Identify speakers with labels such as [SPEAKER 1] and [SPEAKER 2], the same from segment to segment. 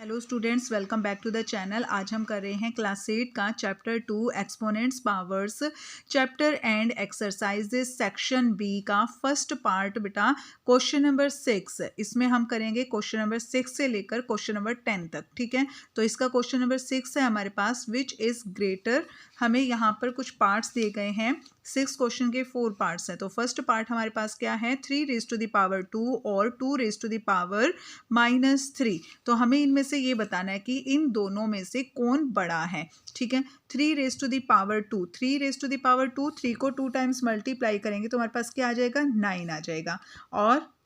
[SPEAKER 1] Hello students, welcome back to the channel. आज हम कर रहे हैं क्लास 8 का chapter 2 exponents powers chapter end exercises section B का फर्स्ट पार्ट बेटा क्वेश्चन नंबर 6। इसमें हम करेंगे क्वेश्चन नंबर 6 से लेकर क्वेश्चन नंबर 10 तक। ठीक है, तो इसका क्वेश्चन नंबर 6 है हमारे पास, विच इज़ ग्रेटर। हमें यहाँ पर कुछ पार्ट्स दिए गए हैं, 6 क्वेश्चन के 4 पार्ट्स हैं। तो फर्स्ट पार्ट हमारे पास क्या है, 3⁻²2 और 2⁻³ तो हमें इनमें से ये बताना है कि इन दोनों में से कौन बड़ा है। ठीक है, 3⁻², 3⁻², 3 को 2 टाइम्स मल्टीप्लाई करेंगे तो हमारे पास क्या आ जाएगा, 9 आ जाएगा। और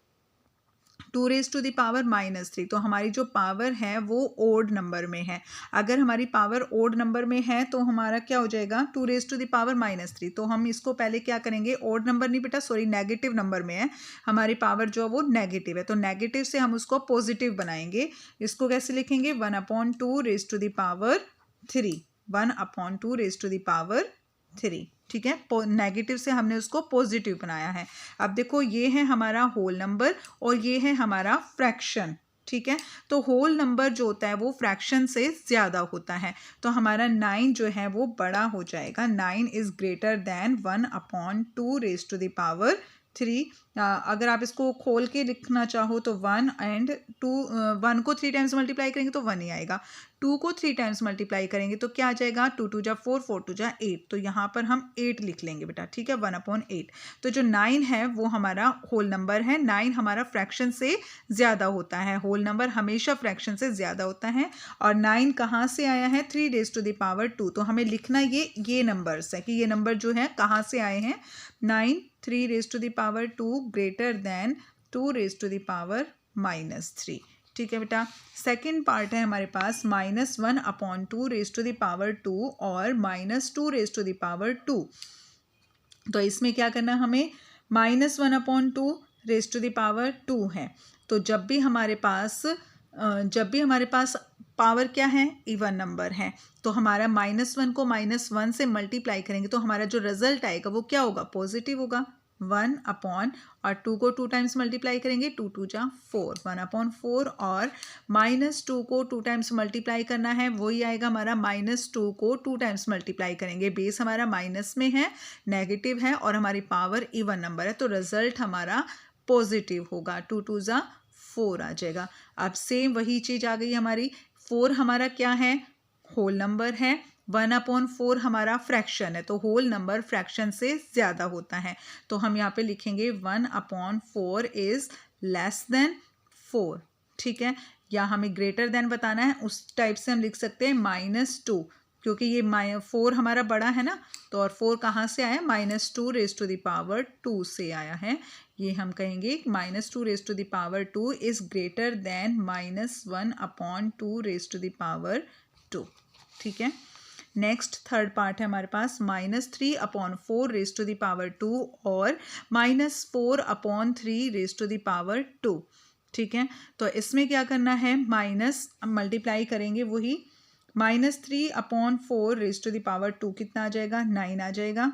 [SPEAKER 1] 2⁻³ तो हमारी जो पावर है वो ओड नंबर में है। अगर हमारी पावर ओड नंबर में है तो हमारा क्या हो जाएगा, 2⁻³ तो हम इसको पहले क्या करेंगे, ओड नंबर नहीं बेटा, सॉरी, नेगेटिव नंबर में है हमारी पावर, जो वो नेगेटिव है, तो नेगेटिव से हम उसको पॉजिटिव बनाएंगे। इसको कैसे लिखेंगे, 1/2⁻³ 1/2⁻³ ठीक है, नेगेटिव से हमने उसको पॉजिटिव बनाया है। अब देखो, ये है हमारा होल नंबर और ये है हमारा फ्रैक्शन। ठीक है, तो होल नंबर जो होता है वो फ्रैक्शन से ज़्यादा होता है, तो हमारा 9 जो है वो बड़ा हो जाएगा। 9 इज़ ग्रेटर दैन 1/2⁻³ अगर आप इसको खोल के लिखना चाहो तो 1 एंड 2, 1 को 3 टाइम्स मल्टीप्लाई करेंगे तो 1 ही आएगा। 2 को 3 टाइम्स मल्टीप्लाई करेंगे तो क्या आ जाएगा, 2 2 जा 4, 4 2 जा 8, तो यहाँ पर हम 8 लिख लेंगे बेटा। ठीक है, 1/8। तो जो 9 है वो हमारा होल नंबर है, 9 हमारा फ्रैक्शन से ज़्यादा होता है। होल नंबर हमेशा फ्रैक्शन से ज़्यादा होता है। और 9 कहाँ से आया है, 3⁻², तो हमें लिखना ये नंबर्स है कि ये नंबर जो है कहाँ से आए हैं। 9 3⁻² ग्रेटर दैन 2⁻⁻3। ठीक है बेटा, सेकेंड पार्ट है हमारे पास -1/2⁻² और -2⁻²। तो इसमें क्या करना है हमें, -1/2⁻² है, तो जब भी हमारे पास पावर क्या है, इवन नंबर है, तो हमारा -1 को -1 से मल्टीप्लाई करेंगे तो हमारा जो रिजल्ट आएगा वो क्या होगा, पॉजिटिव होगा। 1 और 2 को 2 टाइम्स मल्टीप्लाई करेंगे, 2 2 जा 4, 1/4। और -2 को 2 टाइम्स मल्टीप्लाई करना है, वही आएगा हमारा -2 को 2 टाइम्स मल्टीप्लाई करेंगे। बेस हमारा माइनस में है, नेगेटिव है और हमारी पावर इवन नंबर है, तो रिजल्ट हमारा पॉजिटिव होगा। 2 2 जा 4 आ जाएगा। अब सेम वही चीज़ आ गई हमारी, 4 हमारा क्या है, होल नंबर है, 1/4 हमारा फ्रैक्शन है, तो होल नंबर फ्रैक्शन से ज़्यादा होता है, तो हम यहाँ पे लिखेंगे 1/4 इज़ लेस देन 4। ठीक है, या हमें ग्रेटर देन बताना है, उस टाइप से हम लिख सकते हैं -2, क्योंकि ये 4 हमारा बड़ा है ना, तो और 4 कहाँ से आया, -2⁻² से आया है। ये हम कहेंगे -2⁻² इज़ ग्रेटर देन -1/2⁻²। ठीक है, नेक्स्ट थर्ड पार्ट है हमारे पास -3/4⁻² और -4/3⁻²। ठीक है, तो इसमें क्या करना है, माइनस मल्टीप्लाई करेंगे, वही -3/4⁻² कितना आ जाएगा, 9 आ जाएगा।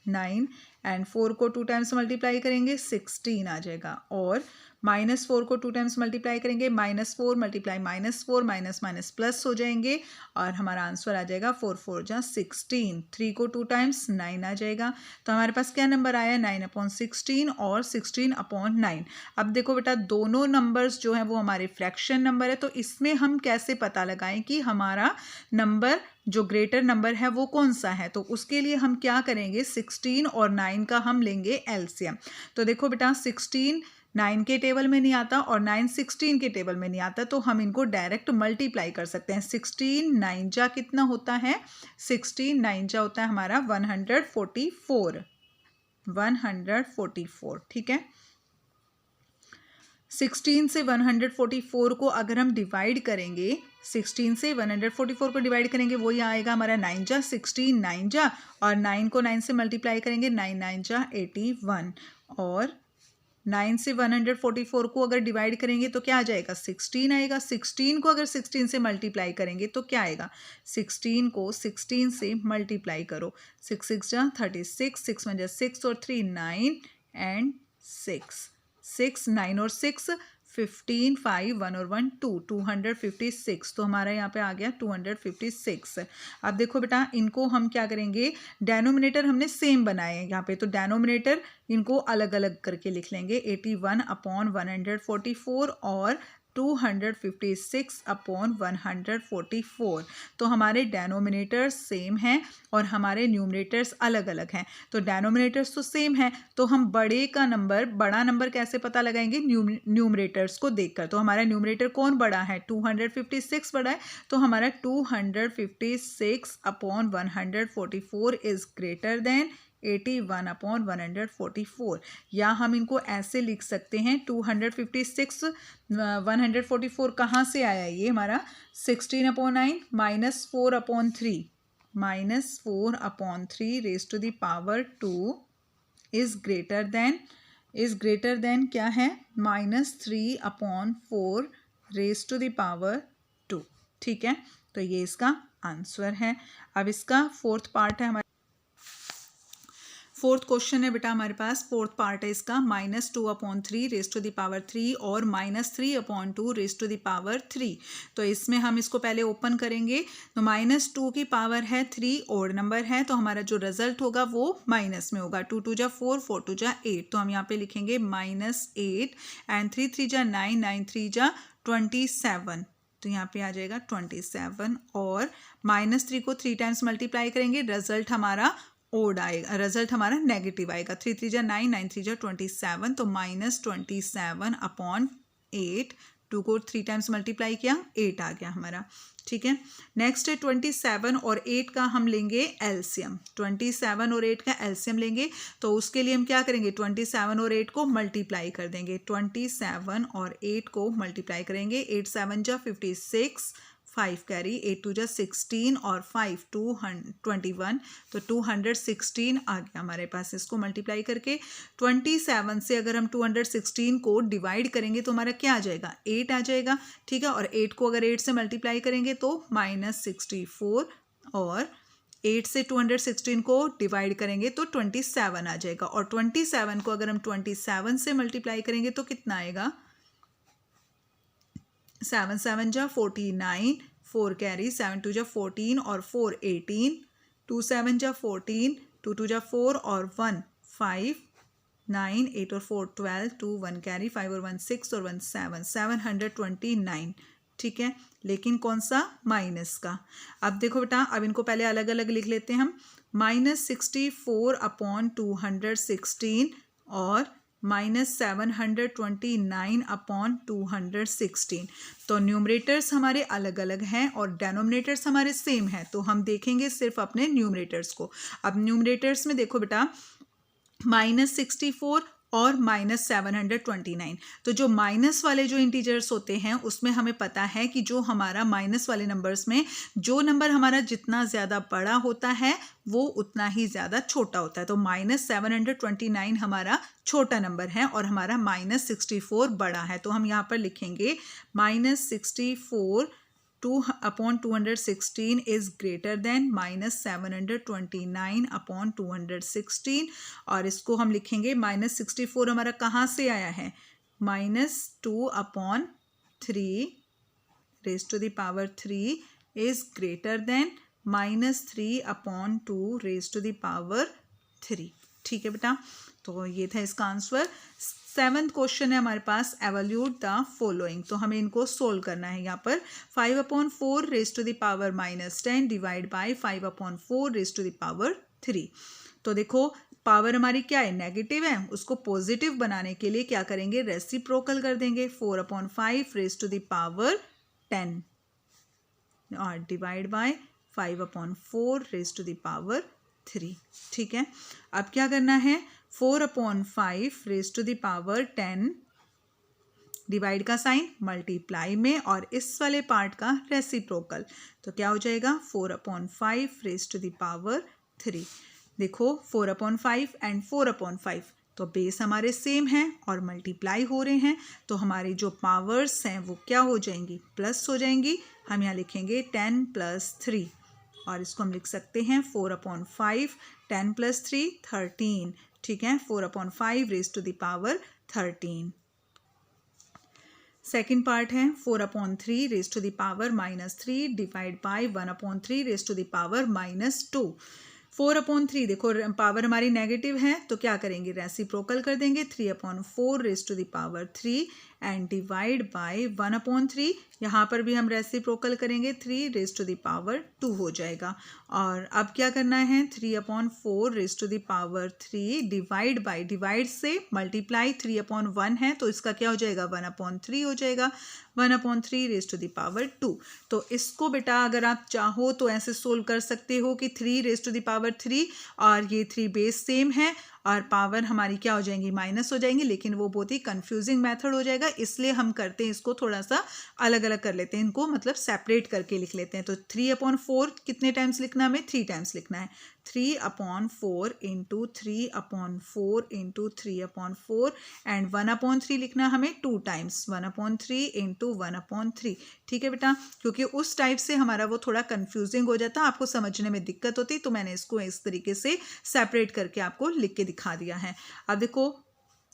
[SPEAKER 1] 9 एंड 4 को 2 टाइम्स मल्टीप्लाई करेंगे, 16 आ जाएगा। और -4 को 2 टाइम्स मल्टीप्लाई करेंगे, -4 मल्टीप्लाई -4, माइनस माइनस प्लस हो जाएंगे और हमारा आंसर आ जाएगा 4 4 जा 16। 3 को 2 टाइम्स 9 आ जाएगा, तो हमारे पास क्या नंबर आया, 9/16 और 16/9। अब देखो बेटा, दोनों नंबर्स जो हैं वो हमारे फ्रैक्शन नंबर है, तो इसमें हम कैसे पता लगाएं कि हमारा नंबर जो ग्रेटर नंबर है वो कौन सा है। तो उसके लिए हम क्या करेंगे, 16 और 9 का हम लेंगे एलसीएम। तो देखो बेटा, 16 9 के टेबल में नहीं आता और 9 16 के टेबल में नहीं आता, तो हम इनको डायरेक्ट मल्टीप्लाई कर सकते हैं। 16 9 जा कितना होता है, 16 9 जा होता है हमारा 144। ठीक है, 16 से 144 को अगर हम डिवाइड करेंगे, 16 से 144 को डिवाइड करेंगे, वही आएगा हमारा 9 जा 16, 9 जा, और 9 को 9 से मल्टीप्लाई करेंगे, 9 9 जा 81। और 9 से 144 को अगर डिवाइड करेंगे तो क्या आ जाएगा, 16 आएगा। 16 को अगर 16 से मल्टीप्लाई करेंगे तो क्या आएगा, 16 को 16 से मल्टीप्लाई करो, 6 6 जा 36, 6 1 जा 6 और 3 9 एंड 6, 6 9 और 6 15, 5, 1 और 1 2, 256। तो हमारा यहाँ पे आ गया 256। अब देखो बेटा, इनको हम क्या करेंगे, डेनोमिनेटर हमने सेम बनाए हैं यहाँ पे, तो डेनोमिनेटर इनको अलग अलग करके लिख लेंगे। 81/144 और 256/144। तो हमारे डेनोमिनेटर्स सेम हैं और हमारे न्यूमरेटर्स अलग अलग हैं। तो डेनोमिनेटर्स तो सेम है, तो हम बड़ा नंबर कैसे पता लगाएंगे, न्यूमरेटर्स को देखकर। तो हमारा न्यूमरेटर कौन बड़ा है, 256 बड़ा है, तो हमारा 256/144 इज ग्रेटर देन 81/144। या हम इनको ऐसे लिख सकते हैं, 256 144 कहाँ से आया, ये हमारा 16/9 -4/3 raise to the power 2 is greater than क्या है, -3/4 रेज टू द पावर 2। ठीक है, तो ये इसका आंसर है। अब इसका फोर्थ पार्ट है, फोर्थ क्वेश्चन है बेटा हमारे पास। फोर्थ पार्ट है इसका, -2/3 रेज टू द पावर 3 और -3/2 रेज टू द पावर 3। तो इसमें हम इसको पहले ओपन करेंगे। तो -2 की पावर है 3, ओड नंबर है, तो हमारा जो रिजल्ट होगा वो माइनस में होगा। 2 2 जा 4, 4 2 जा 8, तो हम यहाँ पे लिखेंगे -8 एंड 3 3 जा 9, 9 3 जा 27, तो यहाँ पे आ जाएगा 27। और -3 को 3 टाइम्स मल्टीप्लाई करेंगे, रिजल्ट हमारा ओड आएगा, रिजल्ट हमारा नेगेटिव आएगा। 3 3 जा 9, 9 3 जा 27, तो -27/8। 2 को 3 टाइम्स मल्टीप्लाई किया, 8 आ गया हमारा। ठीक है, नेक्स्ट है 27 और 8 का हम लेंगे एलसीएम। 27 और 8 का एलसीएम लेंगे, तो उसके लिए हम क्या करेंगे, 27 और 8 को मल्टीप्लाई कर देंगे। 27 और 8 को मल्टीप्लाई करेंगे, 8 7 जा 56, 5 कैरी, 8 2 जा 16 और 5 21, तो 216 आ गया हमारे पास। इसको मल्टीप्लाई करके 27 से अगर हम 216 को डिवाइड करेंगे तो हमारा क्या आ जाएगा, 8 आ जाएगा। ठीक है, और 8 को अगर 8 से मल्टीप्लाई करेंगे तो -64, और 8 से 216 को डिवाइड करेंगे तो 27 आ जाएगा। और 27 को अगर हम 27 से मल्टीप्लाई करेंगे तो कितना आएगा, 7 7 जा 49, 4 कैरी, 7 2 जा 14 और 4 18, 2 7 जा 14, 2 2 जा 4 और 1 5, 9 8 और 4 12, 2 1 कैरी, 5 और 1 6 और 1 7, 729। ठीक है, लेकिन कौन सा, माइनस का। अब देखो बेटा, अब इनको पहले अलग अलग लिख लेते हैं हम। -64/216 और -729/216। तो न्यूमरेटर्स हमारे अलग अलग हैं और डेनोमिनेटर्स हमारे सेम हैं, तो हम देखेंगे सिर्फ अपने न्यूमरेटर्स को। अब न्यूमरेटर्स में देखो बेटा, -64 और -729, तो जो माइनस वाले जो इंटीजर्स होते हैं उसमें हमें पता है कि जो हमारा माइनस वाले नंबर्स में जो नंबर हमारा जितना ज़्यादा बड़ा होता है वो उतना ही ज़्यादा छोटा होता है। तो -729 हमारा छोटा नंबर है और हमारा -64 बड़ा है। तो हम यहाँ पर लिखेंगे -64 2/216 is greater than -729/216। और इसको हम लिखेंगे, -64 हमारा कहाँ से आया है, -2/3 raise to the power 3 is greater than -3/2 raise to the power 3। ठीक है बेटा, तो ये था इसका आंसर। 7th क्वेश्चन है हमारे पास, एवल्यूट द फॉलोइंग। तो हमें इनको सोल्व करना है। यहाँ पर 5/4 raise to the power -10 divide by 5/4 raise to the power 3। तो देखो, पावर हमारी क्या है, नेगेटिव है, उसको पॉजिटिव बनाने के लिए क्या करेंगे, रेसिप्रोकल कर देंगे। 4/5 रेज टू द पावर 10 और divide by 5/4 raise to the power 3। ठीक है, अब क्या करना है, 4/5 raise to the power 10, divide का साइन मल्टीप्लाई में और इस वाले पार्ट का रेसिप्रोकल, तो क्या हो जाएगा, 4/5 रेज टू द पावर 3। देखो, 4/5 एंड 4/5, तो बेस हमारे सेम हैं और मल्टीप्लाई हो रहे हैं, तो हमारी जो पावर्स हैं वो क्या हो जाएंगी, प्लस हो जाएंगी। हम यहाँ लिखेंगे 10 + 3 और इसको हम लिख सकते हैं 4/5, 10 + 3 13। ठीक है, 4/5 raise to the power 13। Second part है 4/3 raise to the power -3 divide by 1/3 raise to the power -2। 4/3 देखो पावर हमारी नेगेटिव है तो क्या करेंगे, रेसिप्रोकल कर देंगे 3/4 raise to the power 3 and divide by 1/3। यहाँ पर भी हम रेसिप्रोकल करेंगे 3 रेज टू द पावर 2 हो जाएगा। और अब क्या करना है, 3/4 raise to the power 3 divide by, divide से मल्टीप्लाई 3/1 है तो इसका क्या हो जाएगा 1/3 हो जाएगा, 1/3 रेज टू द पावर 2। तो इसको बेटा अगर आप चाहो तो ऐसे सोल्व कर सकते हो कि 3 रेज टू द पावर 3 और ये 3 बेस सेम है और पावर हमारी क्या हो जाएंगी, माइनस हो जाएंगी, लेकिन वो बहुत ही कंफ्यूजिंग मेथड हो जाएगा, इसलिए हम करते हैं इसको थोड़ा सा अलग अलग कर लेते हैं, इनको मतलब सेपरेट करके लिख लेते हैं। तो 3/4 कितने टाइम्स लिखना है हमें, 3 टाइम्स लिखना है, 3/4 इंटू 3/4 इंटू 3/4 एंड 1/3 लिखना हमें 2 टाइम्स, 1/3 इंटू 1/3। ठीक है बेटा, क्योंकि उस टाइप से हमारा वो थोड़ा कंफ्यूजिंग हो जाता है, आपको समझने में दिक्कत होती, तो मैंने इसको इस तरीके से सेपरेट करके आपको लिख के दिखा दिया है। अब देखो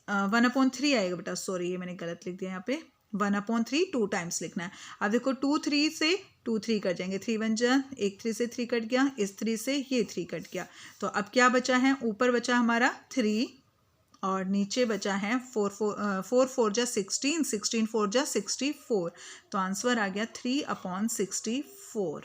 [SPEAKER 1] 1/3 आएगा बेटा, सॉरी ये मैंने गलत लिख दिया यहाँ पे, 1/3 2 टाइम्स लिखना है। अब देखो 2 3 से 2 3 कट जाएंगे, 3 1 जा, एक 3 से 3 कट गया, इस 3 से ये 3 कट गया। तो अब क्या बचा है, ऊपर बचा हमारा 3 और नीचे बचा है 4 4 जा 16, 16 4 जा 64। तो आंसर आ गया 3/64।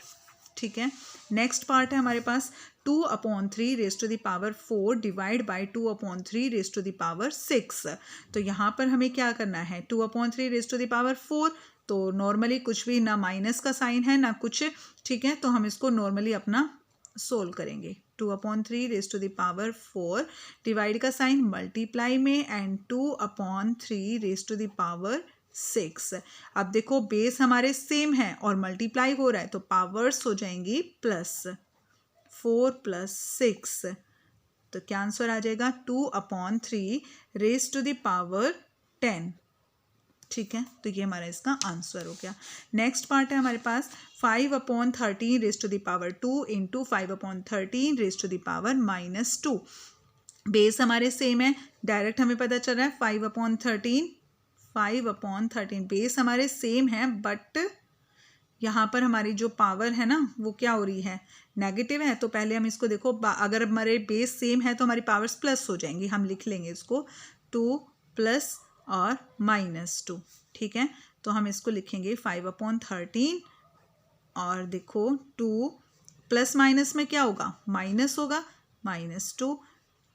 [SPEAKER 1] ठीक है, नेक्स्ट पार्ट है हमारे पास 2/3 raise to the power 4 divide by 2/3 raise to the power 6। तो यहाँ पर हमें क्या करना है, 2/3 रेज टू द पावर 4, तो नॉर्मली कुछ भी ना माइनस का साइन है ना कुछ, ठीक है, तो हम इसको नॉर्मली अपना सोल्व करेंगे। 2/3 raise to the power 4 divide का साइन मल्टीप्लाई में and 2/3 raise to the power 6। अब देखो बेस हमारे सेम है और मल्टीप्लाई हो रहा है तो पावर्स हो जाएंगी प्लस, 4 + 6, तो क्या आंसर आ जाएगा 2/3 रेज टू द पावर 10। ठीक है, तो ये हमारा इसका आंसर हो गया। नेक्स्ट पार्ट है हमारे पास 5/13 raise to the power 2 into 5/13 raise to the power -2। Base हमारे सेम है, डायरेक्ट हमें पता चल रहा है 5/13 बेस हमारे सेम है, बट यहाँ पर हमारी जो पावर है ना वो क्या हो रही है, नेगेटिव है। तो पहले हम इसको देखो, अगर हमारे बेस सेम है तो हमारी पावर्स प्लस हो जाएंगी, हम लिख लेंगे इसको 2 प्लस और -2। ठीक है, तो हम इसको लिखेंगे 5/13 और देखो 2 प्लस माइनस में क्या होगा, माइनस होगा, -2।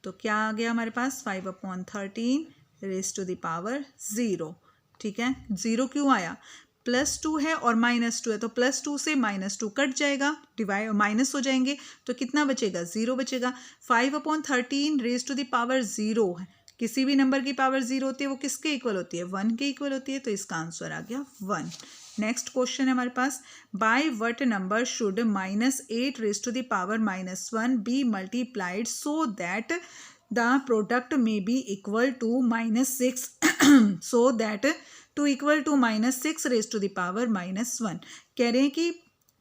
[SPEAKER 1] तो क्या आ गया हमारे पास 5/13 रेज टू द पावर 0। ठीक है, 0 क्यों आया, +2 है और -2 है, तो +2 से -2 कट जाएगा, डिवाइड माइनस हो जाएंगे, तो कितना बचेगा, 0 बचेगा। 5/13 रेज टू द पावर 0 है, किसी भी नंबर की पावर 0 होती है वो किसके इक्वल होती है, 1 के इक्वल होती है, तो इसका आंसर आ गया 1। नेक्स्ट क्वेश्चन है हमारे पास, by what number should -8 raise to the power -1 be multiplied so that the product may be equal to -6 so that to equal to -6 raise to the power -1। कह रहे हैं कि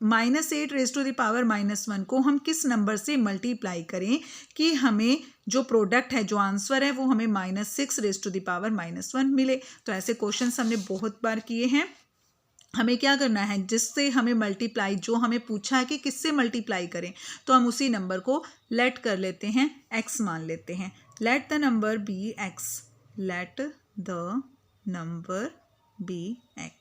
[SPEAKER 1] -8 रेज टू द पावर -1 को हम किस number से multiply करें कि हमें जो प्रोडक्ट है, जो आंसर है वो हमें -6 रेज टू द पावर -1 मिले। तो ऐसे क्वेश्चंस हमने बहुत बार किए हैं। हमें क्या करना है, जिससे हमें मल्टीप्लाई, जो हमें पूछा है कि किससे मल्टीप्लाई करें, तो हम उसी नंबर को लेट कर लेते हैं, x मान लेते हैं। Let the number be x, let the number be x।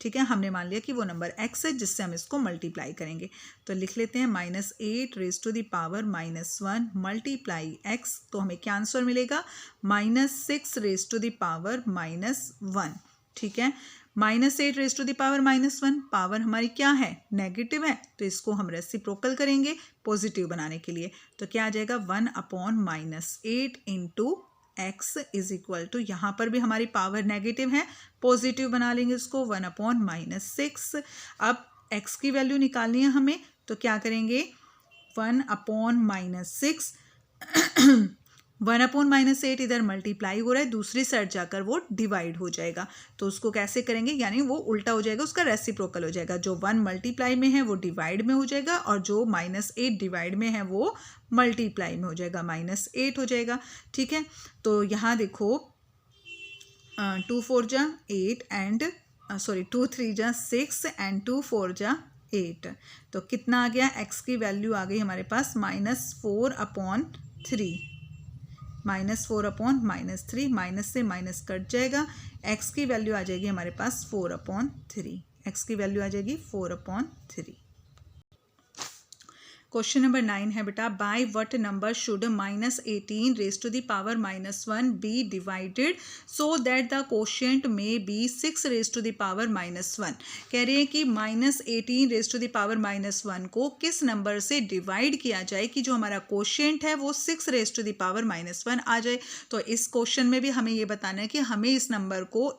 [SPEAKER 1] ठीक है, हमने मान लिया कि वो नंबर x है जिससे हम इसको मल्टीप्लाई करेंगे, तो लिख लेते हैं -8 raise to the power -1 multiply x। तो हमें क्या आंसर मिलेगा, -6 रेज टू द पावर -1। ठीक है, -8 raise to the power -1, power हमारी क्या है, नेगेटिव है, तो इसको हम रेसिप्रोकल करेंगे पॉजिटिव बनाने के लिए। तो क्या आ जाएगा 1/-8 into x is equal to, यहाँ पर भी हमारी पावर नेगेटिव है, पॉजिटिव बना लेंगे उसको 1/-6। अब x की वैल्यू निकालनी है हमें, तो क्या करेंगे 1/-6 1/-8 इधर मल्टीप्लाई हो रहा है, दूसरी साइड जाकर वो डिवाइड हो जाएगा। तो उसको कैसे करेंगे, यानी वो उल्टा हो जाएगा, उसका रेसिप्रोकल हो जाएगा। जो 1 मल्टीप्लाई में है वो डिवाइड में हो जाएगा और जो -8 डिवाइड में है वो मल्टीप्लाई में हो जाएगा, -8 हो जाएगा। ठीक है, तो यहाँ देखो 2 4 जा 8 एंड सॉरी 2 3 जा 6 एंड 2 4 जा 8। तो कितना आ गया, x की वैल्यू आ गई हमारे पास -4/3, -4/-3, माइनस से माइनस कट जाएगा, x की वैल्यू आ जाएगी हमारे पास 4/3, x की वैल्यू आ जाएगी 4/3। क्वेश्चन नंबर 9 है बेटा, by what number should -18 raise to the power -1 be divided so that the quotient may be 6 raise to the power -1। कह रहे हैं कि -18 रेज़ टू द पावर -1 को किस नंबर से डिवाइड किया जाए कि जो हमारा कोशेंट है वो 6 रेज़ टू द पावर -1 आ जाए। तो इस क्वेश्चन में भी हमें ये बताना है कि हमें इस नंबर को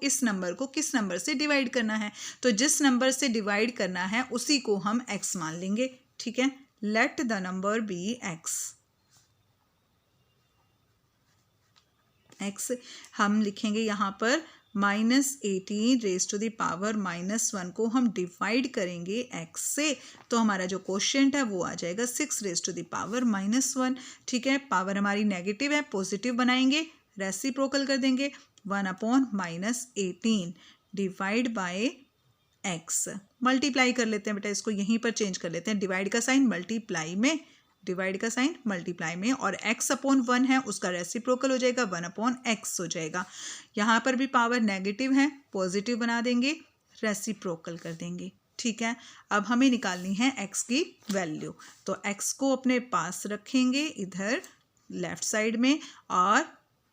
[SPEAKER 1] किस नंबर से डिवाइड करना है। तो जिस नंबर से डिवाइड करना है उसी को हम x मान लेंगे। ठीक है, let the number be x। x हम लिखेंगे यहाँ पर -18 रेज़ टू द पावर -1 को हम डिवाइड करेंगे x से, तो हमारा जो कोशेंट है वो आ जाएगा 6 रेज़ टू द पावर -1। ठीक है, पावर हमारी नेगेटिव है, पॉजिटिव बनाएंगे, रेसिप्रोकल कर देंगे, 1/-18 डिवाइड बाय x। मल्टीप्लाई कर लेते हैं बेटा, इसको यहीं पर चेंज कर लेते हैं, डिवाइड का साइन मल्टीप्लाई में, और x/1 है उसका रेसिप्रोकल हो जाएगा, 1/x हो जाएगा। यहाँ पर भी पावर नेगेटिव है, पॉजिटिव बना देंगे, रेसिप्रोकल कर देंगे। ठीक है, अब हमें निकालनी है x की वैल्यू। तो x को अपने पास रखेंगे इधर लेफ्ट साइड में, और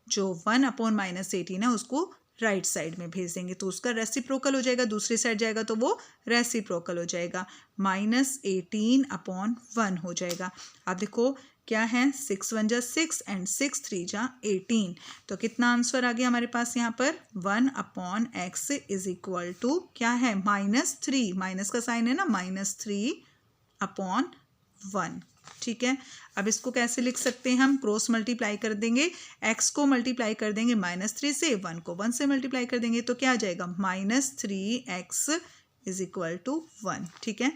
[SPEAKER 1] जो 1/-18 है उसको राइट साइड में भेज देंगे, तो उसका रेसिप्रोकल हो जाएगा, दूसरी साइड जाएगा तो वो रेसिप्रोकल हो जाएगा, -18/1 हो जाएगा। अब देखो क्या है, 6 1 जा 6 एंड 6 3 जा 18। तो कितना आंसर आ गया हमारे पास यहाँ पर, 1/x इज इक्वल टू क्या है, -3, माइनस का साइन है ना, -3/1। ठीक है, अब इसको कैसे लिख सकते हैं हम, क्रॉस मल्टीप्लाई कर देंगे, x को मल्टीप्लाई कर देंगे -3 से, 1 को 1 से मल्टीप्लाई कर देंगे, तो क्या आ जाएगा, -3x इज इक्वल टू 1। ठीक है,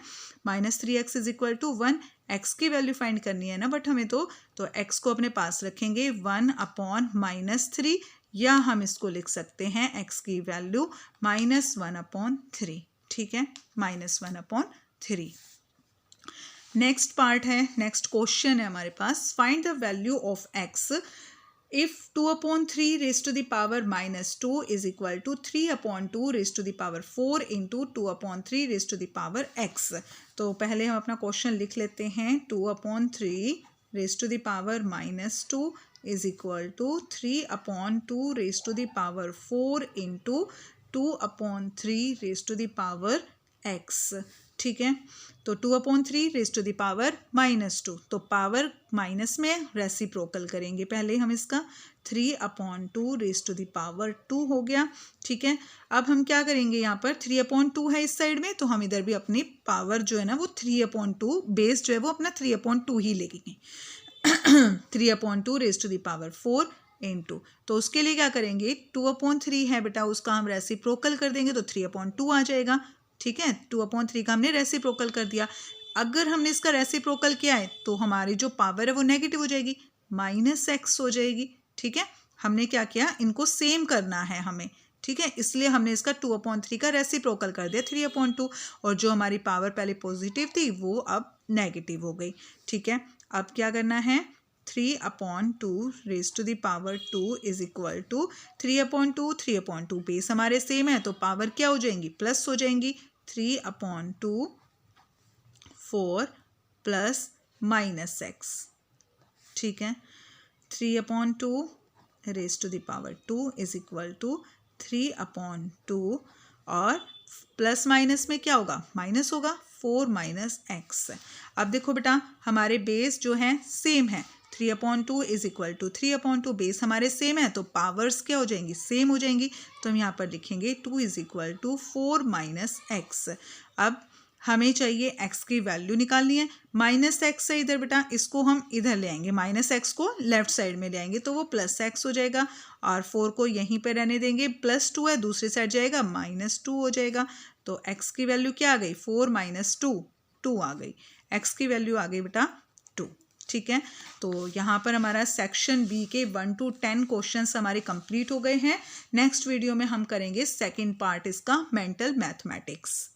[SPEAKER 1] -3x is equal to 1। x की वैल्यू फाइंड करनी है ना बट हमें, तो x को अपने पास रखेंगे 1/-3, या हम इसको लिख सकते हैं x की वैल्यू -1/3। ठीक है, -1/3। नेक्स्ट पार्ट है, नेक्स्ट क्वेश्चन है हमारे पास, find the value of x if 2/3 raise to the power -2 is equal to 3/2 raise to the power 4 into 2/3 raise to the power x। तो पहले हम अपना क्वेश्चन लिख लेते हैं, 2/3 raise to the power -2 is equal to 3/2 raise to the power 4 into 2/3 raise to the power x। ठीक है, तो 2/3 रेज़ टू द पावर -2, तो पावर माइनस में रेसिप्रोकल करेंगे, पहले हम इसका 3/2 रेज़ टू द पावर 2 हो गया। ठीक है, अब हम क्या करेंगे, यहाँ पर 3/2 है इस साइड में, तो हम इधर भी अपनी पावर जो है ना वो 3/2, बेस जो है वो अपना 3/2 ही लेंगे, 3/2 raise to the power 4 into, तो उसके लिए क्या करेंगे, 2/3 है बेटा, उसका हम रेसिप्रोकल कर देंगे तो 3/2 आ जाएगा। ठीक है, 2/3 का हमने रेसिप्रोकल कर दिया। अगर हमने इसका रेसिप्रोकल किया है तो हमारी जो पावर है वो नेगेटिव हो जाएगी, -x हो जाएगी। ठीक है, हमने क्या किया, इनको सेम करना है हमें। ठीक है, इसलिए हमने इसका 2/3 का रेसिप्रोकल कर दिया 3/2, और जो हमारी पावर पहले पॉजिटिव थी वो अब नेगेटिव हो गई। ठीक है, अब क्या करना है, 3/2 raise to the power 2 is equal to 3/2 base हमारे सेम है, तो पावर क्या हो जाएंगी, प्लस हो जाएंगी, 3/2 4 प्लस -x। ठीक है, 3/2 raise to the power 2 is equal to 3/2, और प्लस माइनस में क्या होगा, माइनस होगा, 4 -x। अब देखो बेटा, हमारे बेस जो है सेम है, 3/2 इज इक्वल टू 3/2, बेस हमारे सेम है, तो पावर्स क्या हो जाएंगी, सेम हो जाएंगी, तो हम यहाँ पर लिखेंगे 2 इज इक्वल टू 4 -x। अब हमें चाहिए x की वैल्यू निकालनी है, -x है इधर बेटा, इसको हम इधर ले आएंगे, -x को लेफ्ट साइड में ले आएंगे तो वो +x हो जाएगा, और 4 को यहीं पे रहने देंगे, +2 है, दूसरी साइड जाएगा, -2 हो जाएगा। तो x की वैल्यू क्या आ गई, 4 - 2 आ गई, x की वैल्यू आ गई बेटा 2। ठीक है, तो यहाँ पर हमारा सेक्शन बी के 1 to 10 क्वेश्चंस हमारे कंप्लीट हो गए हैं। नेक्स्ट वीडियो में हम करेंगे सेकंड पार्ट इसका, मेंटल मैथमेटिक्स।